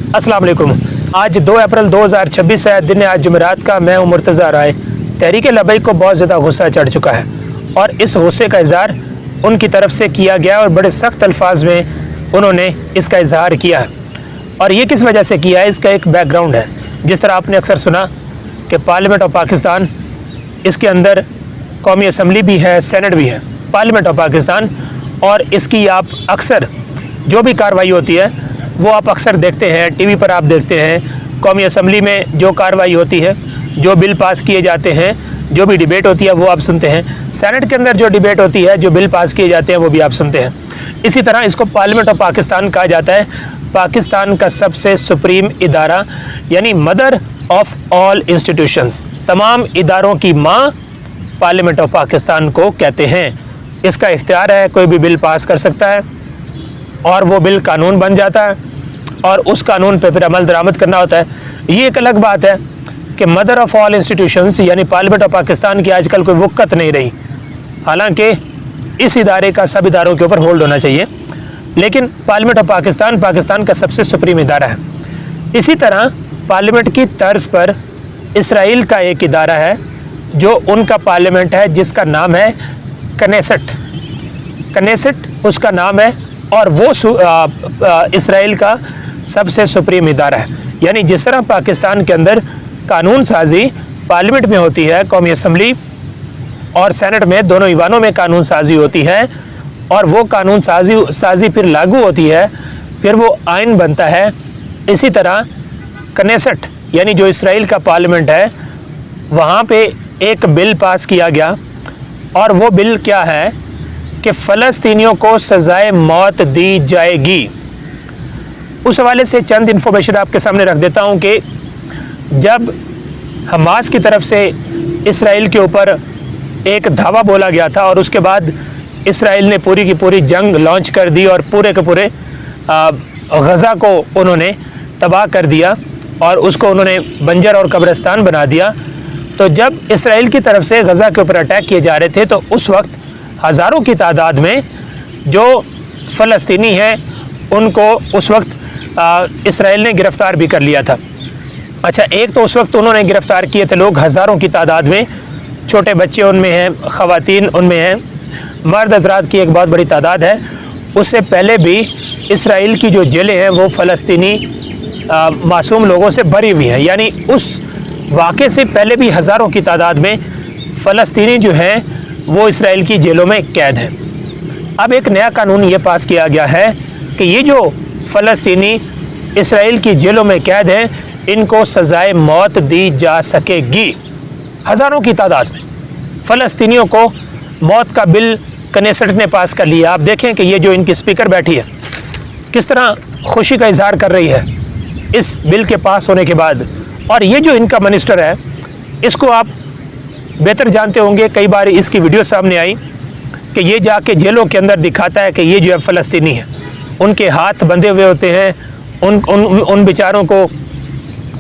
अस्सलाम वालेकुम। आज 2 अप्रैल 2026 है, दिन आज जुमेरात का। मैं हूं मुर्तज़ा राय। तहरीक लबैक को बहुत ज़्यादा गुस्सा चढ़ चुका है और इस गुस्से का इज़हार उनकी तरफ से किया गया और बड़े सख्त अल्फाज में उन्होंने इसका इज़हार किया है। और ये किस वजह से किया है, इसका एक बैकग्राउंड है। जिस तरह आपने अक्सर सुना कि पार्लियामेंट ऑफ पाकिस्तान, इसके अंदर कौमी असम्बली भी है, सेनेट भी है, पार्लियामेंट ऑफ पाकिस्तान, और इसकी आप अक्सर जो भी कार्रवाई होती है वो आप अक्सर देखते हैं, टीवी पर आप देखते हैं। कौमी असम्बली में जो कार्रवाई होती है, जो बिल पास किए जाते हैं, जो भी डिबेट होती है वो आप सुनते हैं। सेनेट के अंदर जो डिबेट होती है, जो बिल पास किए जाते हैं वो भी आप सुनते हैं। इसी तरह इसको पार्लियामेंट ऑफ पाकिस्तान कहा जाता है। पाकिस्तान का सबसे सुप्रीम इदारा, यानी मदर ऑफ ऑल इंस्टीट्यूशंस, तमाम इदारों की माँ पार्लियामेंट ऑफ पाकिस्तान को कहते हैं। इसका इख्तियार है, कोई भी बिल पास कर सकता है और वो बिल कानून बन जाता है और उस कानून पे फिर अमल दरामद करना होता है। ये एक अलग बात है कि मदर ऑफ़ ऑल इंस्टीट्यूशंस यानी पार्लियामेंट ऑफ पाकिस्तान की आजकल कोई वक़्त नहीं रही। हालांकि इस इदारे का सब इदारों के ऊपर होल्ड होना चाहिए, लेकिन पार्लियामेंट ऑफ पाकिस्तान पाकिस्तान का सबसे सुप्रीम इदारा है। इसी तरह पार्लियामेंट की तर्ज पर इसराइल का एक इदारा है जो उनका पार्लियामेंट है, जिसका नाम है कनेसेट। कनेसेट उसका नाम है और वो इसराइल का सबसे सुप्रीम इदारा है। यानी जिस तरह पाकिस्तान के अंदर कानून साजी पार्लियामेंट में होती है, कौमी असम्बली और सेनेट में, दोनों ईवानों में कानून साजी होती है और वो कानून साजी फिर लागू होती है, फिर वो आइन बनता है। इसी तरह कनेसेट यानी जो इसराइल का पार्लियामेंट है, वहाँ पे एक बिल पास किया गया और वो बिल क्या है कि फ़लस्तीनियों को सज़ाए मौत दी जाएगी। उस हवाले से चंद इन्फॉर्मेशन आपके सामने रख देता हूँ कि जब हमास की तरफ से इसराइल के ऊपर एक धावा बोला गया था और उसके बाद इसराइल ने पूरी की पूरी जंग लॉन्च कर दी और पूरे के पूरे गज़ा को उन्होंने तबाह कर दिया और उसको उन्होंने बंजर और कब्रिस्तान बना दिया। तो जब इसराइल की तरफ से गज़ा के ऊपर अटैक किए जा रहे थे तो उस वक्त हज़ारों की तादाद में जो फ़लस्तीनी हैं उनको उस वक्त इसराइल ने गिरफ़्तार भी कर लिया था। अच्छा, एक तो उस वक्त उन्होंने गिरफ़्तार किए थे लोग हज़ारों की तादाद में, छोटे बच्चे उनमें हैं, ख़वातीन उनमें हैं, मर्द हज़रात की एक बहुत बड़ी तादाद है। उससे पहले भी इसराइल की जो जेलें हैं वो फ़लस्तीनी मासूम लोगों से भरी हुई हैं। यानी उस वाक़े से पहले भी हज़ारों की तादाद में फ़लस्तीनी जो हैं वो इसराइल की जेलों में कैद हैं। अब एक नया कानून ये पास किया गया है कि ये जो फ़लस्तीनी इसराइल की जेलों में कैद हैं, इनको सज़ाए मौत दी जा सकेगी। हज़ारों की तादाद में फ़लस्तीनियों को मौत का बिल कनेसेट ने पास कर लिया। आप देखें कि ये जो इनकी स्पीकर बैठी है किस तरह खुशी का इजहार कर रही है इस बिल के पास होने के बाद। और ये जो इनका मिनिस्टर है, इसको आप बेहतर जानते होंगे, कई बार इसकी वीडियो सामने आई कि ये जाके जेलों के अंदर दिखाता है कि ये जो है फ़लस्तीनी है, उनके हाथ बंधे हुए होते हैं, उन बेचारों को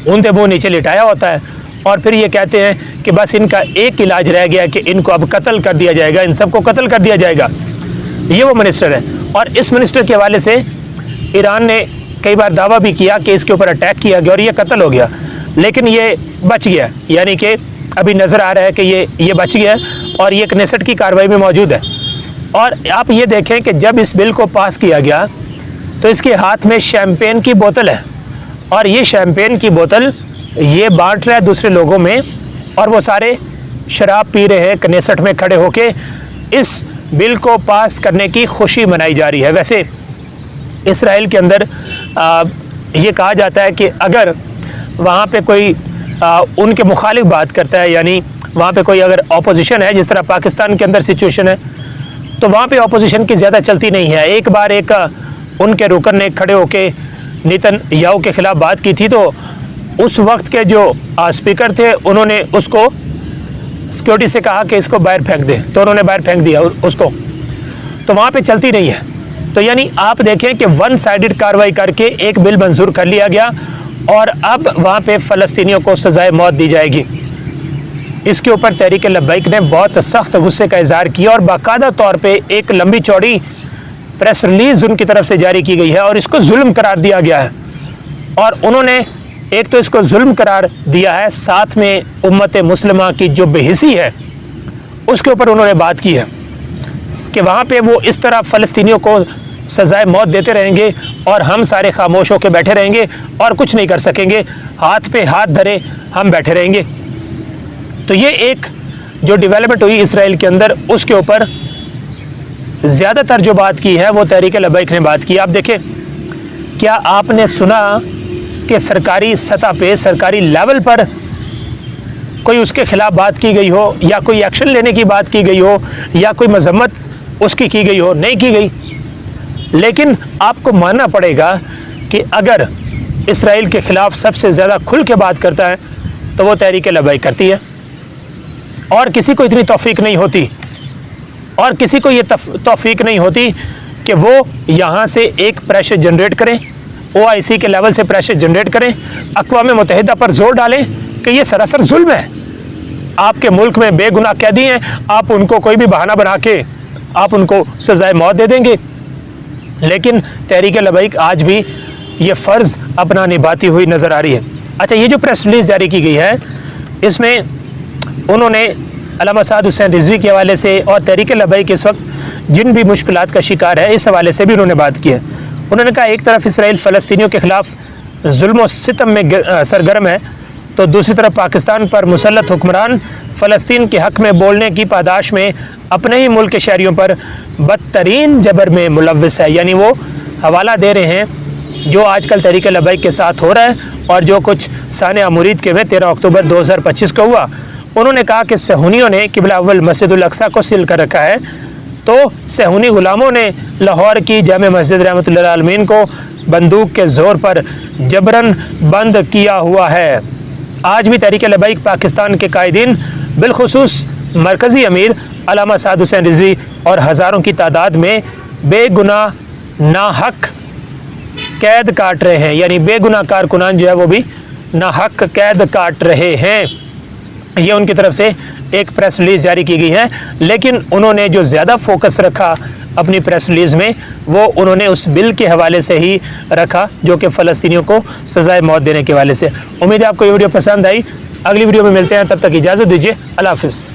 ऊंधे मुँह नीचे लिटाया होता है और फिर ये कहते हैं कि बस इनका एक इलाज रह गया कि इनको अब कत्ल कर दिया जाएगा, इन सबको कत्ल कर दिया जाएगा। ये वो मिनिस्टर है। और इस मिनिस्टर के हवाले से ईरान ने कई बार दावा भी किया कि इसके ऊपर अटैक किया गया और ये कत्ल हो गया, लेकिन ये बच गया। यानी कि अभी नज़र आ रहा है कि ये बच गया और ये कनेसेट की कार्रवाई में मौजूद है। और आप ये देखें कि जब इस बिल को पास किया गया तो इसके हाथ में शैम्पेन की बोतल है और ये शैम्पेन की बोतल ये बांट रहा है दूसरे लोगों में और वो सारे शराब पी रहे हैं कनेसेट में खड़े होके। इस बिल को पास करने की खुशी मनाई जा रही है। वैसे इसराइल के अंदर ये कहा जाता है कि अगर वहाँ पे कोई उनके मुखालिफ बात करता है, यानी वहाँ पे कोई अगर ऑपोजिशन है, जिस तरह पाकिस्तान के अंदर सिचुएशन है, तो वहाँ पे ऑपोजिशन की ज़्यादा चलती नहीं है। एक बार एक उनके रुकन ने खड़े होके नेतन्याहू के ख़िलाफ़ बात की थी, तो उस वक्त के जो स्पीकर थे उन्होंने उसको सिक्योरिटी से कहा कि इसको बाहर फेंक दे, तो उन्होंने बाहर फेंक दिया उसको। तो वहाँ पे चलती नहीं है। तो यानी आप देखें कि वन साइडेड कार्रवाई करके एक बिल मंजूर कर लिया गया और अब वहाँ पे फ़लस्तीनियों को सज़ाए मौत दी जाएगी। इसके ऊपर तहरीक लब्बैक ने बहुत सख्त गुस्से का इजहार किया और बाकायदा तौर पे एक लंबी चौड़ी प्रेस रिलीज़ उनकी तरफ से जारी की गई है और इसको जुल्म करार दिया गया है। और उन्होंने एक तो इसको जुल्म करार दिया है, साथ में उम्मत मुस्लिमा की जो बेहिसी है उसके ऊपर उन्होंने बात की है कि वहाँ पे वो इस तरह फ़लस्तीनियों को सज़ाए मौत देते रहेंगे और हम सारे खामोश होकर बैठे रहेंगे और कुछ नहीं कर सकेंगे, हाथ पे हाथ धरे हम बैठे रहेंगे। तो ये एक जो डेवलपमेंट हुई इसराइल के अंदर, उसके ऊपर ज़्यादातर जो बात की है वो तहरीक लब्बैक ने बात की। आप देखें, क्या आपने सुना कि सरकारी सतह पे, सरकारी लेवल पर कोई उसके ख़िलाफ़ बात की गई हो या कोई एक्शन लेने की बात की गई हो या कोई मजम्मत उसकी की गई हो? नहीं की गई। लेकिन आपको मानना पड़ेगा कि अगर इसराइल के ख़िलाफ़ सबसे ज़्यादा खुल के बात करता है तो वो तहरीक लब्बैक करती है, और किसी को इतनी तौफीक नहीं होती, और किसी को ये तौफीक नहीं होती कि वो यहाँ से एक प्रेशर जनरेट करें, OIC के लेवल से प्रेशर जनरेट करें, अक़वाम मुत्तहिदा पर जोर डालें कि ये सरासर जुल्म है, आपके मुल्क में बेगुनाह कैदी हैं, आप उनको कोई भी बहाना बना के आप उनको सज़ाए मौत दे देंगे। लेकिन तहरीक लब्बैक आज भी ये फ़र्ज़ अपना निभाती हुई नज़र आ रही है। अच्छा, ये जो प्रेस रिलीज़ जारी की गई है, इसमें उन्होंने अल्लामा साद हुसैन रिज़वी के हवाले से और तहरीक लब्बैक इस वक्त जिन भी मुश्किलात का शिकार है, इस हवाले से भी उन्होंने बात की है। उन्होंने कहा, एक तरफ इसराइल फ़लस्तीनियों के ख़िलाफ़ जुल्म व सितम में सरगर्म है, तो दूसरी तरफ पाकिस्तान पर मुसल्लत हुक्मरान फ़लस्तीन के हक़ में बोलने की पादाश में अपने ही मुल्क के शहरियों पर बदतरीन जबर में मुलव्वस है। यानी वो हवाला दे रहे हैं जो आजकल तहरीक लब्बैक के साथ हो रहा है और जो कुछ सानिया मुरीद के में 13 अक्टूबर 2025 को हुआ। उन्होंने कहा कि सहूनियों ने क़िबला अव्वल मस्जिदुल अक़सा को सील कर रखा है, तो सहूनी गुलामों ने लाहौर की जामे मस्जिद रहमतुल्लाह अल आलमीन को बंदूक के ज़ोर पर जबरन बंद किया हुआ है। आज भी तहरीक लब्बैक पाकिस्तान के कायदीन, बिलखुसूस मरकज़ी अमीर अल्लामा साद हुसैन रिज़वी और हज़ारों की तादाद में बेगुनाह नाहक कैद काट रहे हैं, यानी बेगुनाह कारकुनान जो है वो भी नाहक कैद काट रहे हैं। ये उनकी तरफ से एक प्रेस रिलीज़ जारी की गई है, लेकिन उन्होंने जो ज़्यादा फोकस रखा अपनी प्रेस रिलीज़ में, वो उन्होंने उस बिल के हवाले से ही रखा जो कि फ़लस्तीनियों को सज़ाए मौत देने के हवाले से। उम्मीद है आपको ये वीडियो पसंद आई। अगली वीडियो में मिलते हैं, तब तक इजाज़त दीजिए। अल्लाह हाफ़िज़।